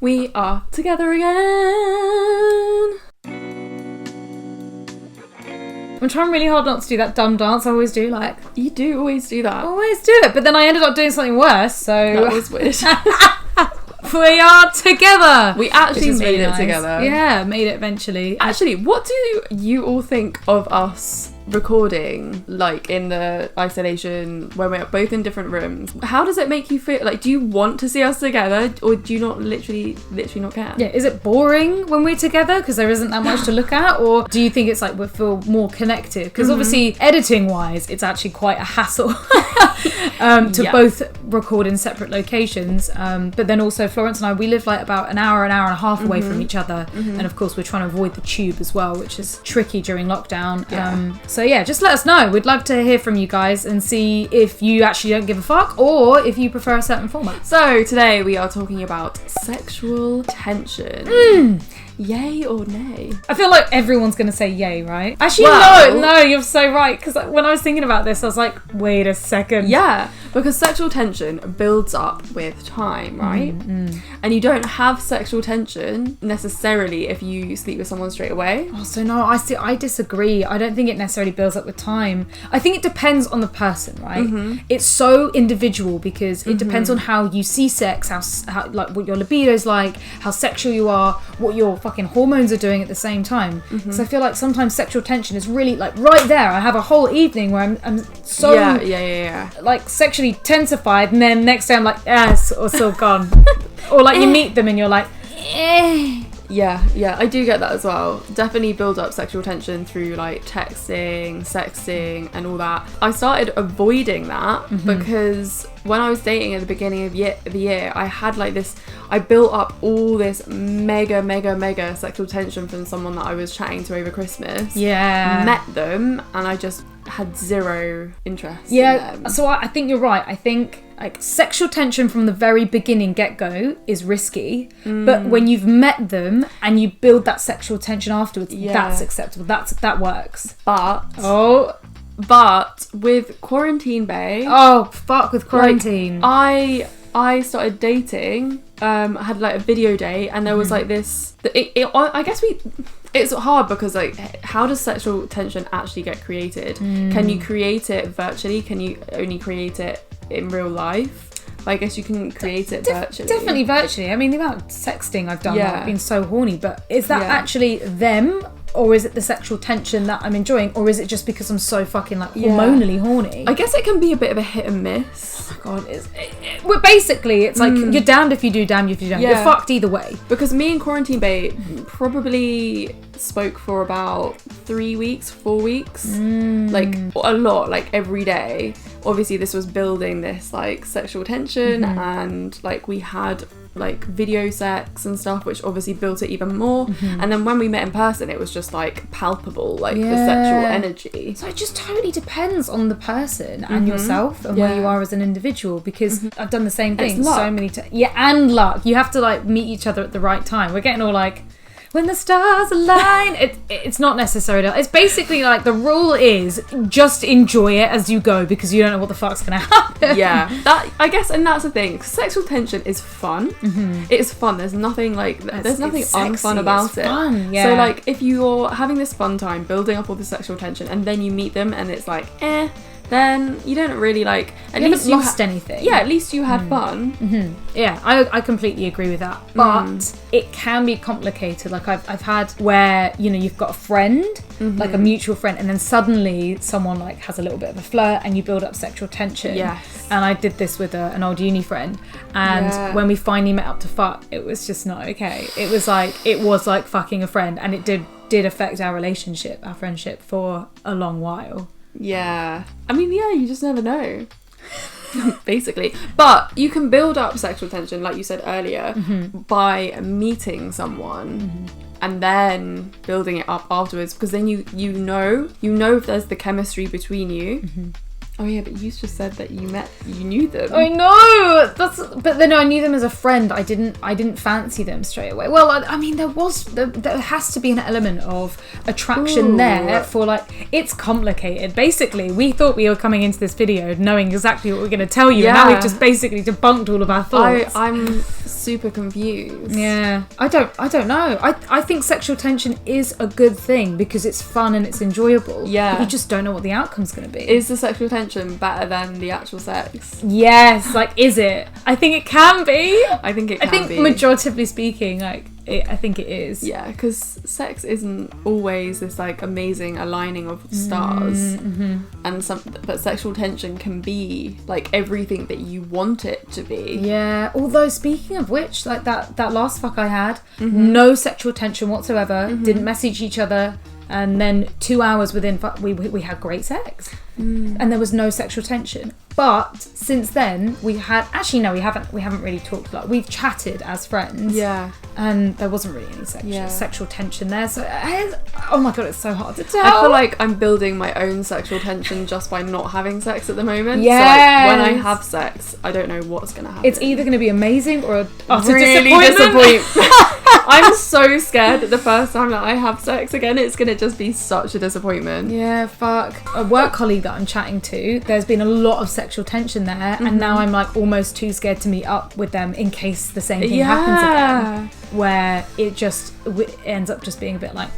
We are together again. I'm trying really hard not to do that dumb dance I always do, like... You do always do that. I always do it, but then I ended up doing something worse, so... That was weird. We are together! We actually made really it nice. together. Yeah, made it eventually. Actually, what do you all think of us recording, like, in the isolation when we're both in different rooms? How does it make you feel? Like, do you want to see us together, or do you not literally not care? Yeah, is it boring when we're together because there isn't that much to look at, or do you think it's like we feel more connected? Because obviously, editing wise, it's actually quite a hassle to both record in separate locations. But then also Florence and I, we live like about an hour and a half away from each other, and of course we're trying to avoid the tube as well, which is tricky during lockdown. So yeah, just let us know. We'd love to hear from you guys and see if you actually don't give a fuck or if you prefer a certain format. So today we are talking about sexual tension. Yay or nay? I feel like everyone's going to say yay, right? Actually, Well- no, you're so right. Because when I was thinking about this, I was like, wait a second. Yeah, because sexual tension builds up with time, right? And you don't have sexual tension necessarily if you sleep with someone straight away. Oh, so no, I disagree. I don't think it necessarily builds up with time. I think it depends on the person, right? It's so individual because it depends on how you see sex, how like what your libido's like, how sexual you are, what your fucking hormones are doing at the same time. So I feel like sometimes sexual tension is really like right there. I have a whole evening where I'm so like sexually tensified, and then next day I'm like, yes, or so gone. Or like you meet them and you're like, eh. Yeah, I do get that as well. Definitely build up sexual tension through like texting, sexting and all that. I started avoiding that because when I was dating at the beginning of the year, I had like this, I built up all this mega sexual tension from someone that I was chatting to over Christmas. Yeah. Met them and I just had zero interest in Yeah, them. so I think you're right. I think like sexual tension from the very beginning get-go is risky, but when you've met them and you build that sexual tension afterwards, that's acceptable. That works. But with Quarantine Bay, fuck with quarantine. Like, I started dating. I had like a video date, and there was like this. I guess it's hard because like, how does sexual tension actually get created? Can you create it virtually? Can you only create it in real life? I guess you can create it virtually. Definitely virtually. I mean, the amount of sexting I've done, I've been so horny. But is that actually them? Or is it the sexual tension that I'm enjoying? Or is it just because I'm so fucking like hormonally horny? I guess it can be a bit of a hit and miss. Oh my God, well, basically it's like you're damned if you do, damned if you don't. You're fucked either way. Because me and Quarantine Bay probably spoke for about 3 weeks, 4 weeks. Like a lot, like every day. Obviously this was building this like sexual tension and like we had like video sex and stuff, which obviously built it even more. And then when we met in person, it was just like palpable, like the sexual energy. So it just totally depends on the person and yourself and where you are as an individual, because I've done the same thing so many times. And luck. You have to like meet each other at the right time. We're getting all like, when the stars align. It's not necessarily. It's basically like the rule is just enjoy it as you go, because you don't know what the fuck's gonna happen. Yeah, that I guess, and that's the thing. Sexual tension is fun. It's fun. There's nothing like there's nothing unfun about it. Fun, So like if you're having this fun time building up all the sexual tension, and then you meet them and it's like then you don't really like. At you least haven't lost anything. Yeah, at least you had fun. Yeah, I completely agree with that. But it can be complicated. Like I've had where, you know, you've got a friend, like a mutual friend, and then suddenly someone like has a little bit of a flirt and you build up sexual tension. Yes. And I did this with an old uni friend, and when we finally met up to fuck, it was just not okay. It was like fucking a friend, and it did affect our relationship, our friendship for a long while. Yeah. I mean, you just never know. Basically. But you can build up sexual tension, like you said earlier, by meeting someone and then building it up afterwards, because then you know if there's the chemistry between you. Oh yeah, but you just said that you knew them. I know. But then I knew them as a friend. I didn't fancy them straight away. Well, I mean, there has to be an element of attraction there for like, it's complicated. Basically, we thought we were coming into this video knowing exactly what we're going to tell you, and now we've just basically debunked all of our thoughts. I'm super confused. Yeah, I don't know. I think sexual tension is a good thing because it's fun and it's enjoyable. Yeah. But you just don't know what the outcome's going to be. Is the sexual tension better than the actual sex? Yes, like, is it? I think it can be. I think it can be. I think majoritively speaking, like, I think it is. Yeah, because sex isn't always this like amazing aligning of stars, but sexual tension can be like everything that you want it to be. Yeah. Although, speaking of which, like that last fuck I had, no sexual tension whatsoever. Didn't message each other, and then 2 hours within, we had great sex, and there was no sexual tension. But since then, we haven't really talked. Like, we've chatted as friends. Yeah. And there wasn't really any sexual tension there. So, oh my god, it's so hard to tell. I feel like I'm building my own sexual tension just by not having sex at the moment. Yes. So like, when I have sex, I don't know what's going to happen. It's either going to be amazing or a utter really disappointment. I'm so scared that the first time that I have sex again, it's going to just be such a disappointment. Yeah, fuck. A work colleague that I'm chatting to, there's been a lot of sexual tension there, and now I'm like almost too scared to meet up with them in case the same thing happens again. Where it ends up just being a bit like,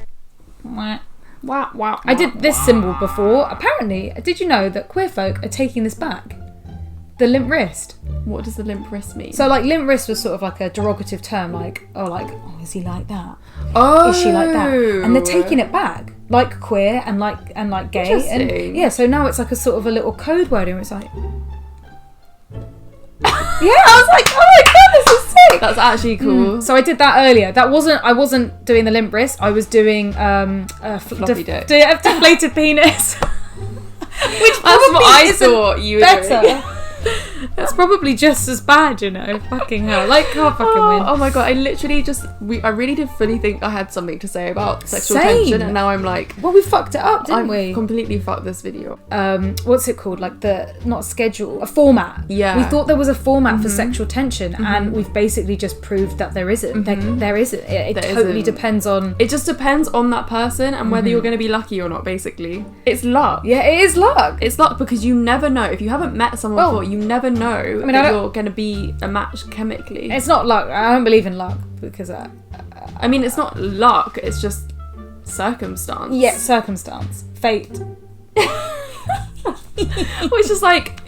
wah. Wow. I did this symbol before. Apparently, did you know that queer folk are taking this back? The limp wrist. What does the limp wrist mean? So like limp wrist was sort of like a derogative term, like, oh, is he like that? Oh, is she like that? And they're taking it back, like queer and like gay. Interesting. And yeah, so now it's like a sort of a little code word, and it's like, yeah, I was like, oh my god, this is sick. That's actually cool. So I did that earlier. I wasn't doing the limp wrist. I was doing floppy dick. Deflated penis. Which that's what I thought you were doing. That's probably just as bad, you know. Fucking hell. Like, can't fucking win. Oh my god, I really did fully think I had something to say about sexual tension, and now I'm like, well, we fucked it up, didn't we? Completely fucked this video. What's it called? Like not schedule, a format. Yeah. We thought there was a format for sexual tension, and we've basically just proved that there isn't. There isn't. It totally depends on. It just depends on that person and whether you're going to be lucky or not. Basically, it's luck. Yeah, it is luck. It's luck because you never know. If you haven't met someone before, you never know that you're going to be a match chemically. It's not luck. I don't believe in luck because I mean, it's not luck. It's just circumstance. Yeah, circumstance, fate. Which is like,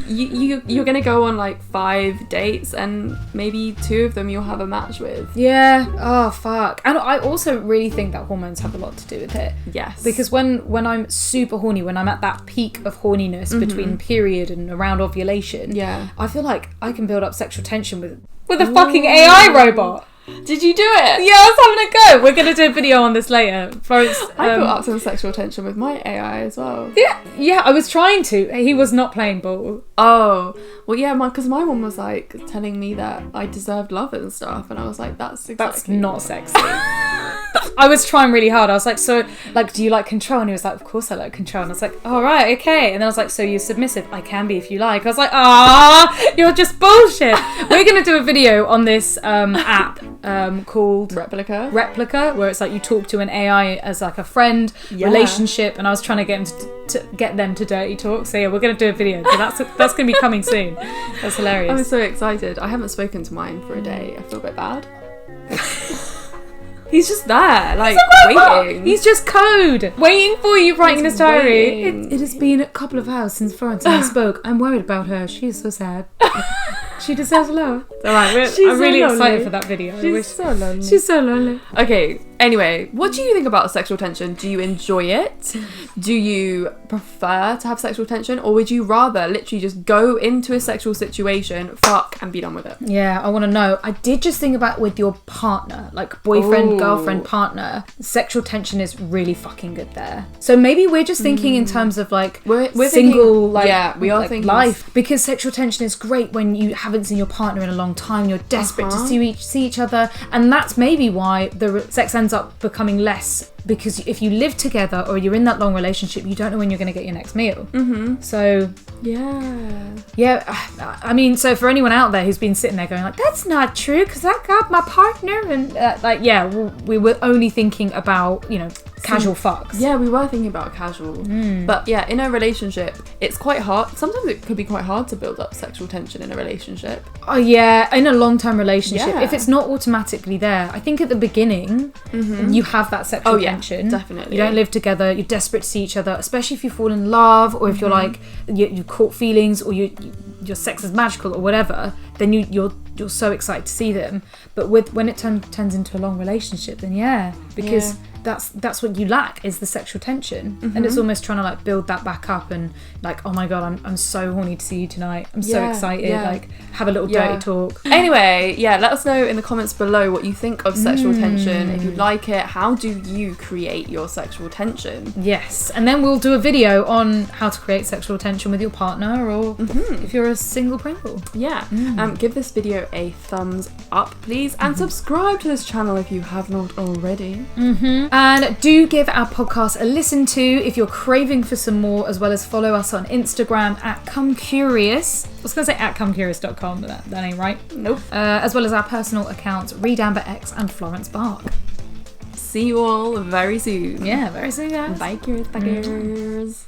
you're gonna go on like 5 dates and maybe 2 of them you'll have a match with. Yeah. Oh fuck. And I also really think that hormones have a lot to do with it. Yes. Because when I'm super horny, when I'm at that peak of horniness between period and around ovulation, I feel like I can build up sexual tension with a fucking AI robot. Did you do it? Yeah, I was having a go. We're going to do a video on this later. Florence, I built up some sexual tension with my AI as well. Yeah, I was trying to. He was not playing ball. Oh, well, yeah, because my one was like telling me that I deserved love and stuff, and I was like, that's not sexy. I was trying really hard. I was like, so, like, do you like control? And he was like, of course I like control. And I was like, all right, okay. And then I was like, so you're submissive? I can be if you like. I was like, you're just bullshit. We're going to do a video on this app called Replica, where it's like you talk to an AI as like a friend relationship. And I was trying to get them to dirty talk. So yeah, we're going to do a video. So that's going to be coming soon. That's hilarious. I'm so excited. I haven't spoken to mine for a day. I feel a bit bad. He's just there, like, waiting. He's just code, waiting for you, writing in his diary. It has been a couple of hours since Florence and I spoke. I'm worried about her. She is so sad. She deserves love. All right, I'm really excited for that video. She's so lonely. She's so lonely. Okay, anyway, what do you think about sexual tension? Do you enjoy it? Do you prefer to have sexual tension? Or would you rather literally just go into a sexual situation, fuck, and be done with it? Yeah, I want to know. I did just think about with your partner, like boyfriend, girlfriend, partner. Sexual tension is really fucking good there. So maybe we're just thinking in terms of like we're single, thinking, we are like thinking life. Because sexual tension is great when you haven't seen your partner in a long time. You're desperate to see each other, and that's maybe why the sex ends up becoming less because if you live together or you're in that long relationship, you don't know when you're going to get your next meal. So yeah, I mean, so for anyone out there who's been sitting there going like, that's not true because I got my partner, and we were only thinking about, you know, casual fucks. Yeah, we were thinking about casual. But yeah, in a relationship, it's quite hard. Sometimes it could be quite hard to build up sexual tension in a relationship. Oh yeah, in a long-term relationship, Yeah. if it's not automatically there, I think at the beginning you have that sexual tension. Definitely. You don't live together. You're desperate to see each other, especially if you fall in love, or if you're like you caught feelings, or your sex is magical or whatever. Then you're so excited to see them. But when it turns into a long relationship, then because that's what you lack, is the sexual tension, and it's almost trying to like build that back up, and like, oh my god, I'm so horny to see you tonight. I'm so excited. Like, have a little dirty talk. Anyway, let us know in the comments below what you think of sexual tension. If you like it, how do you create your sexual tension? Yes, and then we'll do a video on how to create sexual tension with your partner, or if you're a single Pringle. Give this video a thumbs up, please, and subscribe to this channel if you have not already. And do give our podcast a listen to if you're craving for some more, as well as follow us on Instagram at ComeCurious. I was going to say at ComeCurious.com, but that ain't right. Nope. As well as our personal accounts, Reed Amber X and Florence Bark. See you all very soon. Yeah, very soon, guys. Bye, cuties.